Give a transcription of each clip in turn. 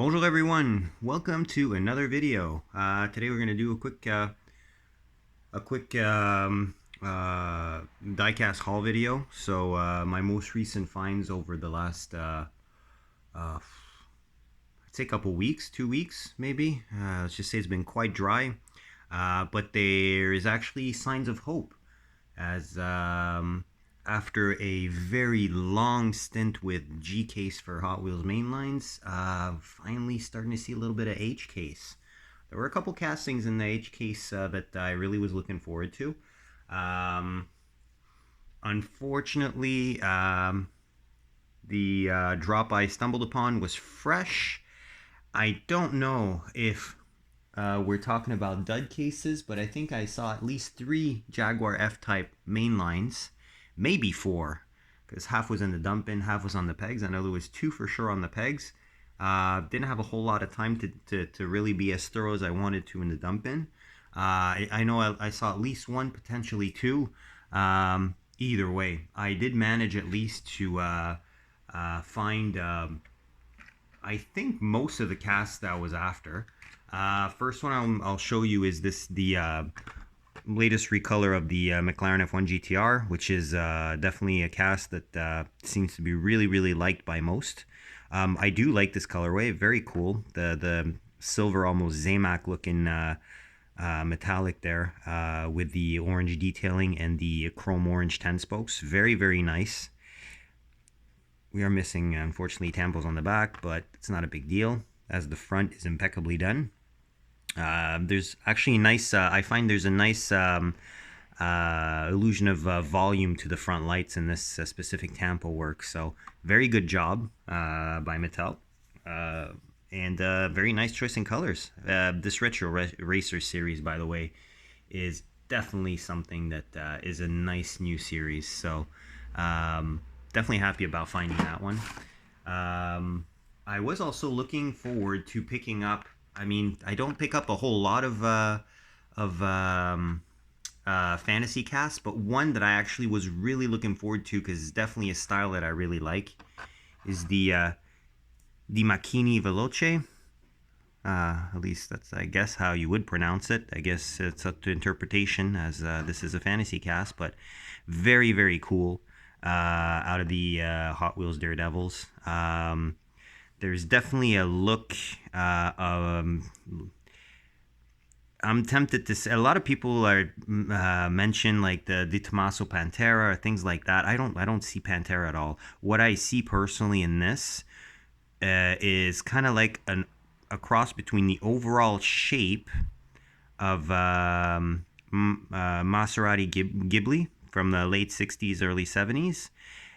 Bonjour everyone, welcome to another video. Today we're going to do a quick diecast haul video. So my most recent finds over the last I'd say a couple weeks, 2 weeks maybe. Let's just say it's been quite dry, but there is actually signs of hope as after a very long stint with G case for Hot Wheels mainlines, finally starting to see a little bit of H case. There were a couple castings in the H case that I really was looking forward to. Unfortunately, the drop I stumbled upon was fresh. I don't know if we're talking about dud cases, but I think I saw at least 3 Jaguar F-Type mainlines, maybe 4, because half was in the dump bin, half was on the pegs. I know there was 2 for sure on the pegs. Didn't have a whole lot of time to really be as thorough as I wanted to in the dump bin. I know I saw at least 1, potentially 2. Either way, I did manage at least to find, I think, most of the cast that I was after. First one I'll show you is the latest recolor of the McLaren F1 GTR, which is definitely a cast that seems to be really liked by most. I do like this colorway, very cool. The silver, almost Zamac looking metallic there with the orange detailing and the chrome orange 10 spokes. Very nice. We are missing, unfortunately, tampos on the back, but it's not a big deal as the front is impeccably done. There's actually nice, I find there's a nice illusion of volume to the front lights in this specific tampo work. So very good job by Mattel. And very nice choice in colors. This Retro Racer series, by the way, is definitely something that is a nice new series. So definitely happy about finding that one. I was also looking forward to picking up, I mean, I don't pick up a whole lot of fantasy casts, but one that I actually was really looking forward to because it's definitely a style that I really like is the Maserati Veloce. At least that's, I guess, how you would pronounce it. I guess it's up to interpretation as this is a fantasy cast, but very cool out of the Hot Wheels Daredevils. There's definitely a look. I'm tempted to say a lot of people are mention like the Di Tommaso Pantera or things like that. I don't see Pantera at all. What I see personally in this is kind of like a cross between the overall shape of Maserati Ghibli from the late 60s, early 70s,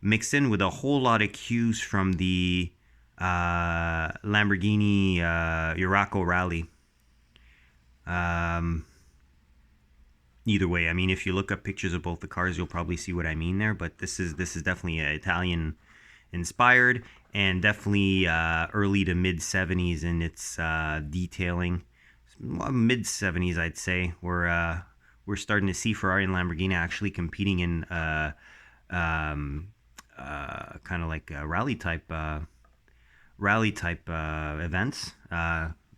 mixed in with a whole lot of cues from the Lamborghini Urraco Rally. Either way, I mean, if you look up pictures of both the cars, you'll probably see what I mean there. But this is definitely Italian inspired and definitely early to mid 70s in its detailing. Mid 70s, I'd say. We're starting to see Ferrari and Lamborghini actually competing in kind of like rally type events.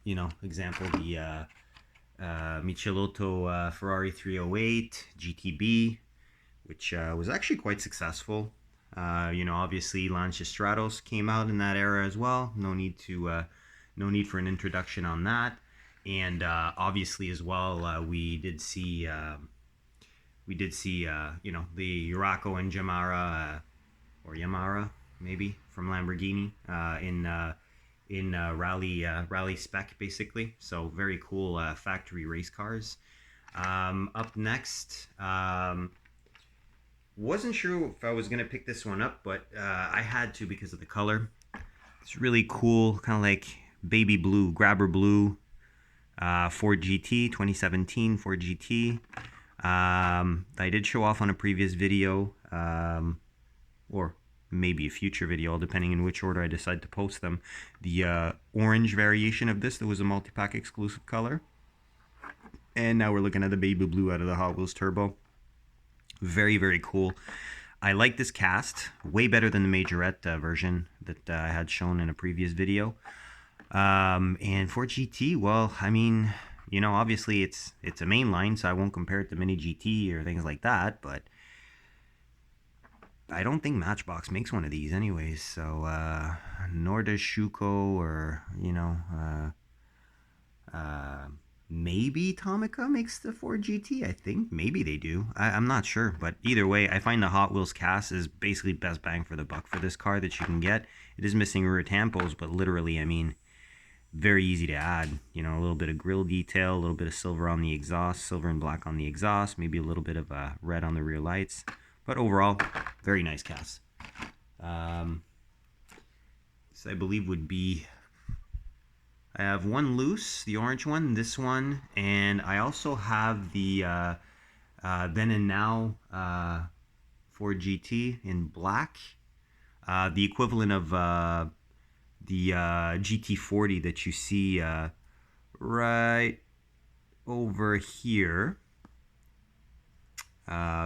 You know, example, the Michelotto Ferrari 308 GTB, which was actually quite successful. You know, obviously Lancia Stratos came out in that era as well. No need for an introduction on that. And obviously as well, we did see you know, the Urraco and Yamara or Yamara maybe from Lamborghini in rally spec basically. So very cool factory race cars. Up next, wasn't sure if I was gonna pick this one up, but I had to because of the color. It's really cool, kind of like baby blue, grabber blue. Ford GT 2017 Ford GT. I did show off on a previous video, or maybe a future video, all depending in which order I decide to post them. The orange variation of this that was a multi-pack exclusive color. And now we're looking at the baby blue out of the Hot Wheels Turbo. Very cool. I like this cast way better than the Majorette version that I had shown in a previous video. And for GT, well, I mean, obviously it's a mainline, so I won't compare it to Mini GT or things like that. But I don't think Matchbox makes one of these, anyways. So nor does Schuko or uh, maybe Tomica makes the Ford GT. I think maybe they do. I'm not sure, but either way, I find the Hot Wheels cast is basically best bang for the buck for this car that you can get. It is missing rear tampos, but literally, I mean, very easy to add. A little bit of grille detail, a little bit of silver on the exhaust, silver and black on the exhaust, maybe a little bit of red on the rear lights. But overall, very nice cast. This I believe would be. I have one loose, the orange one, this one, and I also have the Then and Now Ford GT in black, the equivalent of the GT40 that you see right over here.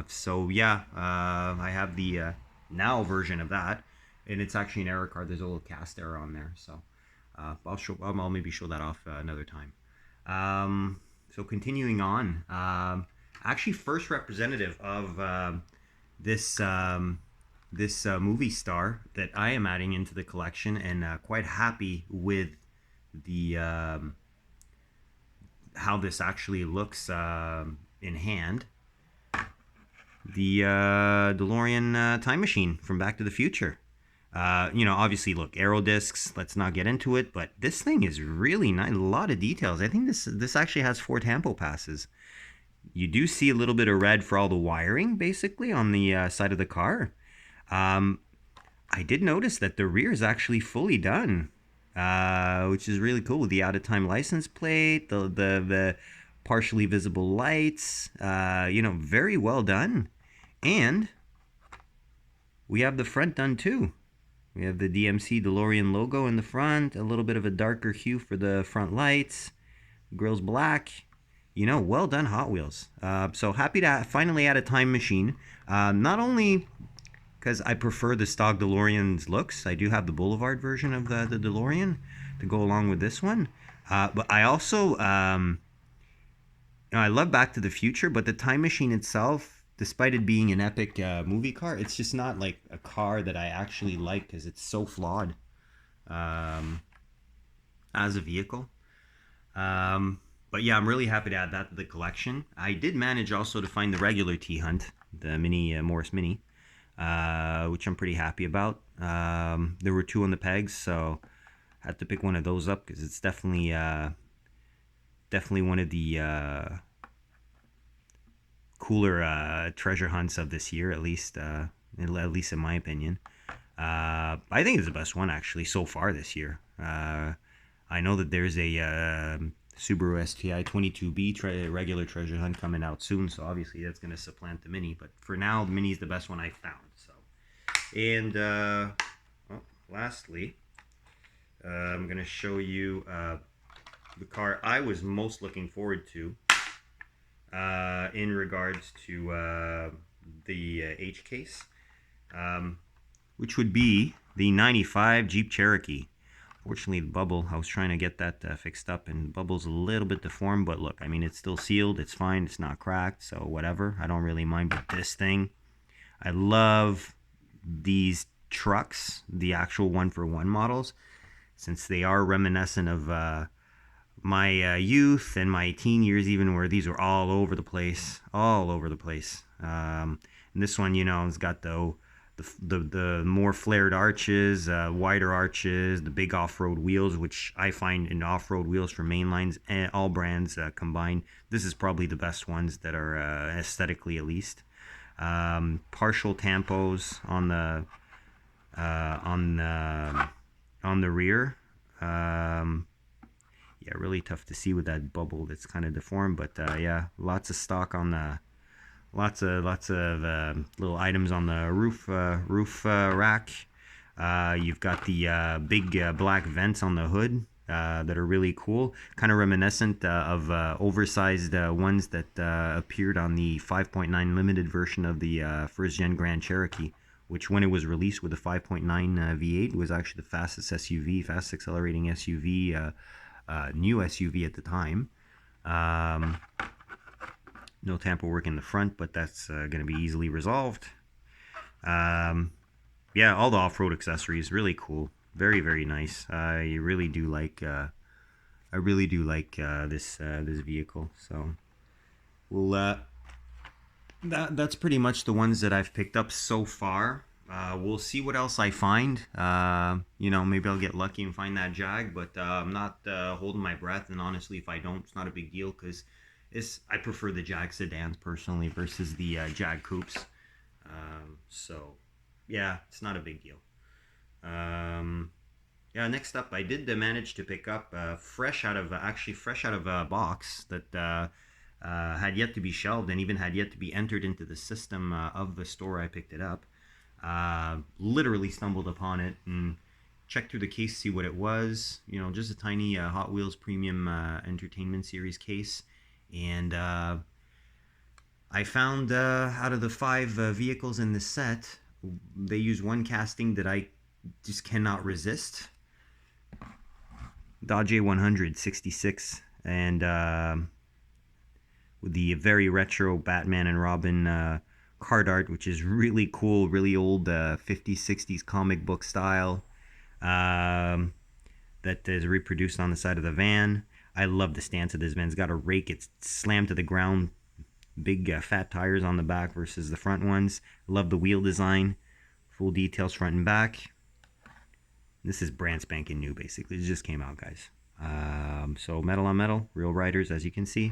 So yeah, I have the now version of that, and it's actually an error card. There's a little cast error on there, so I'll maybe show that off another time. So continuing on, actually first representative of this movie star that I am adding into the collection, and quite happy with the how this actually looks in hand. The DeLorean time machine from Back to the Future. Obviously, look, aero discs. Let's not get into it, but this thing is really nice. A lot of details. I think this actually has 4 tampo passes. You do see a little bit of red for all the wiring, basically, on the side of the car. I did notice that the rear is actually fully done, which is really cool with the out-of-time license plate, the partially visible lights. Very well done. And we have the front done too. We have the DMC DeLorean logo in the front, a little bit of a darker hue for the front lights, grill's black. Well done, Hot Wheels. So happy to finally add a time machine. Not only because I prefer the stock DeLorean's looks, I do have the Boulevard version of the DeLorean to go along with this one. But I also, I love Back to the Future, but the time machine itself, despite it being an epic movie car, it's just not like a car that I actually like because it's so flawed as a vehicle. But yeah, I'm really happy to add that to the collection. I did manage also to find the regular T-Hunt, the Mini Morris Mini, which I'm pretty happy about. There were 2 on the pegs, so I had to pick one of those up because it's definitely one of the cooler treasure hunts of this year, at least in my opinion. I think it's the best one actually so far this year. I know that there's a Subaru STI 22B regular treasure hunt coming out soon, so obviously that's going to supplant the Mini. But for now, the Mini is the best one I found. So, and lastly, I'm going to show you the car I was most looking forward to in regards to the H case, which would be the 95 Jeep Cherokee. Fortunately, the bubble, I was trying to get that fixed up, and the bubble's a little bit deformed, but look, I mean, it's still sealed, it's fine, it's not cracked, so whatever, I don't really mind. But this thing, I love these trucks, the actual one-for-one models, since they are reminiscent of my youth and my teen years, even, where these were all over the place. And this one, it's got the more flared arches, wider arches, the big off-road wheels, which I find in off-road wheels for mainlines and all brands combined, this is probably the best ones that are aesthetically, at least. Partial tampos on the rear. Yeah, really tough to see with that bubble that's kind of deformed, but yeah, lots of stock on the lots of little items on the roof rack. You've got the big black vents on the hood that are really cool, kind of reminiscent of oversized ones that appeared on the 5.9 limited version of the first gen Grand Cherokee which when it was released with a 5.9 V8 was actually the fastest SUV, fast accelerating SUV, new SUV at the time. No tamper work in the front, but that's going to be easily resolved. Yeah, all the off-road accessories, really cool. Very, very nice. I really do like this vehicle. So we'll that's pretty much the ones that I've picked up so far. We'll see what else I find. Maybe I'll get lucky and find that Jag, but I'm not holding my breath. And honestly, if I don't, it's not a big deal because I prefer the Jag sedans personally versus the Jag coupes. So yeah, it's not a big deal. Yeah, next up, I did manage to pick up fresh out of a box that had yet to be shelved and even had yet to be entered into the system of the store I picked it up. Literally stumbled upon it and checked through the case to see what it was. Just a tiny Hot Wheels Premium Entertainment Series case. And I found out of the 5 vehicles in this set, they use one casting that I just cannot resist. Dodge A100 66, and with the very retro Batman and Robin card art, which is really cool, really old 50s, 60s comic book style, that is reproduced on the side of the van. I love the stance of this van. It's got a rake. It's slammed to the ground. Big fat tires on the back versus the front ones. Love the wheel design. Full details front and back. This is brand spanking new, basically. It just came out, guys. So metal on metal, real riders, as you can see.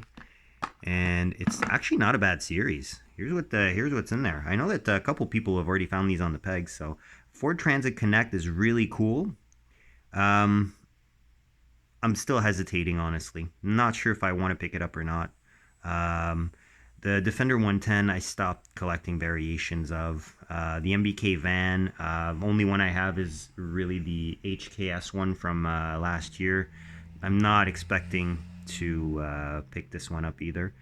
And it's actually not a bad series. Here's what's in there. I know that a couple people have already found these on the pegs. So Ford Transit Connect is really cool. I'm still hesitating, honestly. Not sure if I want to pick it up or not. The Defender 110, I stopped collecting variations of. The MBK van, only one I have is really the HKS one from last year. I'm not expecting to pick this one up either.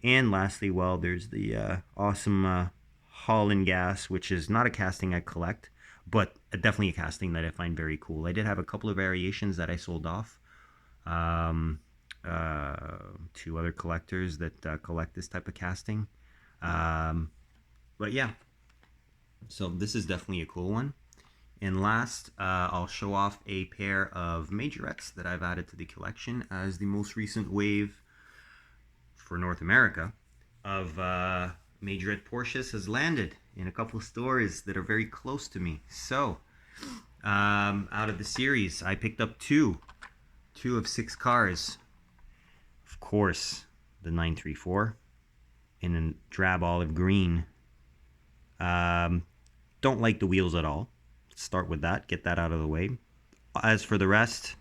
And lastly, well, there's the awesome Holland Gas, which is not a casting I collect, but definitely a casting that I find very cool. I did have a couple of variations that I sold off to other collectors that collect this type of casting. But yeah, so this is definitely a cool one. And last, I'll show off a pair of Majorettes that I've added to the collection as the most recent wave for North America of Majorette Porsches has landed in a couple of stores that are very close to me. So, out of the series, I picked up two of 6 cars. Of course, the 934 in a drab olive green. Don't like the wheels at all. Start with that, get that out of the way. As for the rest,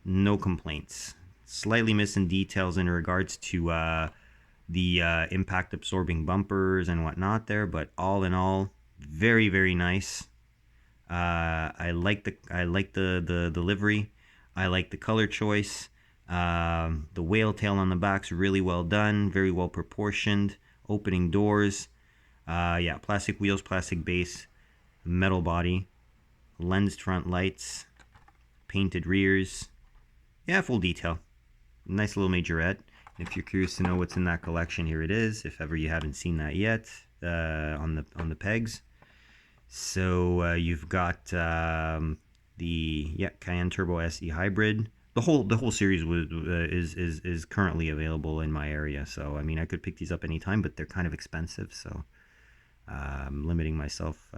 no complaints. Slightly missing details in regards to the impact absorbing bumpers and whatnot there, but all in all, very, very nice. I like the livery. I like the color choice. The whale tail on the back's really well done, very well proportioned. Opening doors. Yeah, plastic wheels, plastic base, metal body, lensed front lights, painted rears. Yeah, full detail. Nice little Majorette. If you're curious to know what's in that collection, here it is. If ever you haven't seen that yet, on the pegs. So you've got the Cayenne Turbo SE Hybrid. The whole series is currently available in my area. So I mean, I could pick these up anytime, but they're kind of expensive. So I'm limiting myself.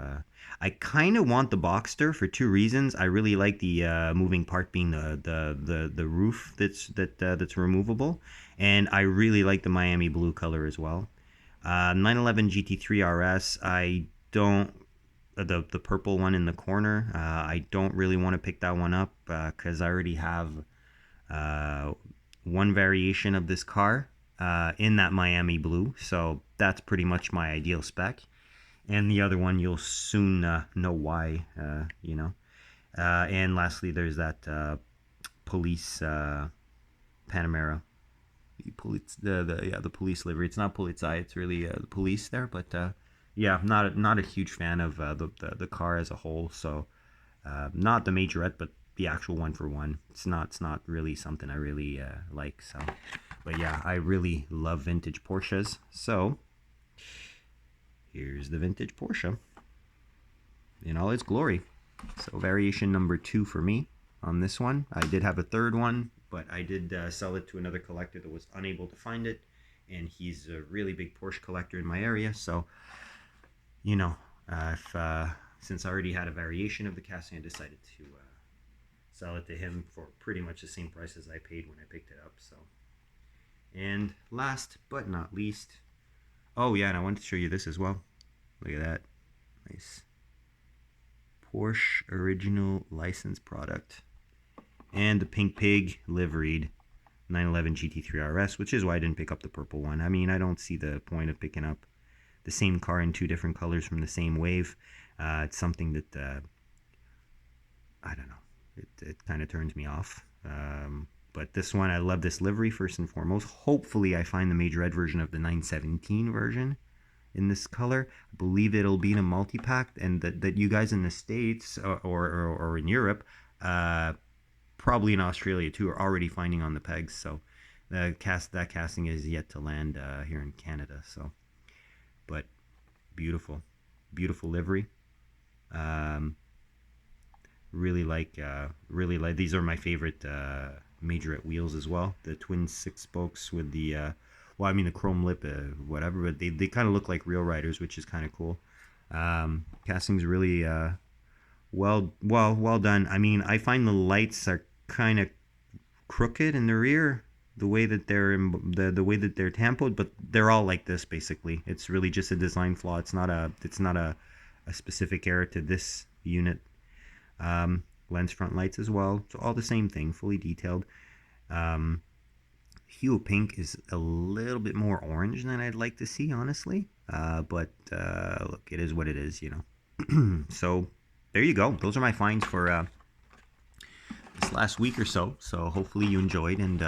I kind of want the Boxster for 2 reasons. I really like the moving part being the roof that's removable, and I really like the Miami blue color as well. 911 GT3 RS. I don't. The purple one in the corner. I don't really want to pick that one up because I already have one variation of this car in that Miami blue. So that's pretty much my ideal spec. And the other one, you'll soon know why, and lastly, there's that police Panamera. The police livery. It's not Polizei, it's really the police there, but yeah, not a huge fan of the car as a whole. So not the Majorette, but the actual one for one. It's not really something I really like. So, but yeah, I really love vintage Porsches. So here's the vintage Porsche in all its glory. So variation number 2 for me on this one. I did have a third one, but I did sell it to another collector that was unable to find it, and he's a really big Porsche collector in my area. So you know, if since I already had a variation of the casting, I decided to sell it to him for pretty much the same price as I paid when I picked it up. So, and last but not least, oh yeah, and I wanted to show you this as well. Look at that, nice Porsche original license product, and the pink pig liveried 911 GT3 RS, which is why I didn't pick up the purple one. I mean, I don't see the point of picking up the same car in two different colors from the same wave. It's something that I don't know. It kind of turns me off. But this one, I love this livery first and foremost. Hopefully, I find the Majorette version of the 917 version in this color. I believe it'll be in a multi-pack, and that you guys in the States or in Europe, probably in Australia too, are already finding on the pegs. So that casting is yet to land here in Canada. So, but beautiful, beautiful livery. Um, really like these are my favorite Majorette wheels as well. The twin six spokes with the well, I mean the chrome lip, whatever, but they kind of look like real riders, which is kind of cool. Casting's really well done. I mean, I find the lights are kind of crooked in the rear, the way that the way that they're tampoed, but they're all like this basically. It's really just a design flaw. It's not a specific error to this unit. Lens front lights as well, so all the same thing, fully detailed. um, Hue pink is a little bit more orange than I'd like to see, honestly, but look, it is what it is, you know. So there you go, those are my finds for this last week or so. So hopefully you enjoyed, and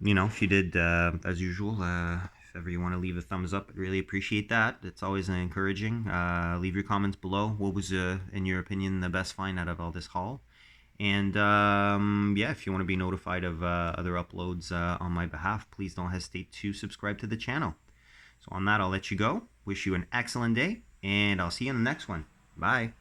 you know, if you did, as usual, if ever you want to leave a thumbs up, I'd really appreciate that. It's always encouraging. Leave your comments below. What was, in your opinion, the best find out of all this haul? And yeah, if you want to be notified of other uploads on my behalf, please don't hesitate to subscribe to the channel. So on that, I'll let you go. Wish you an excellent day, and I'll see you in the next one. Bye.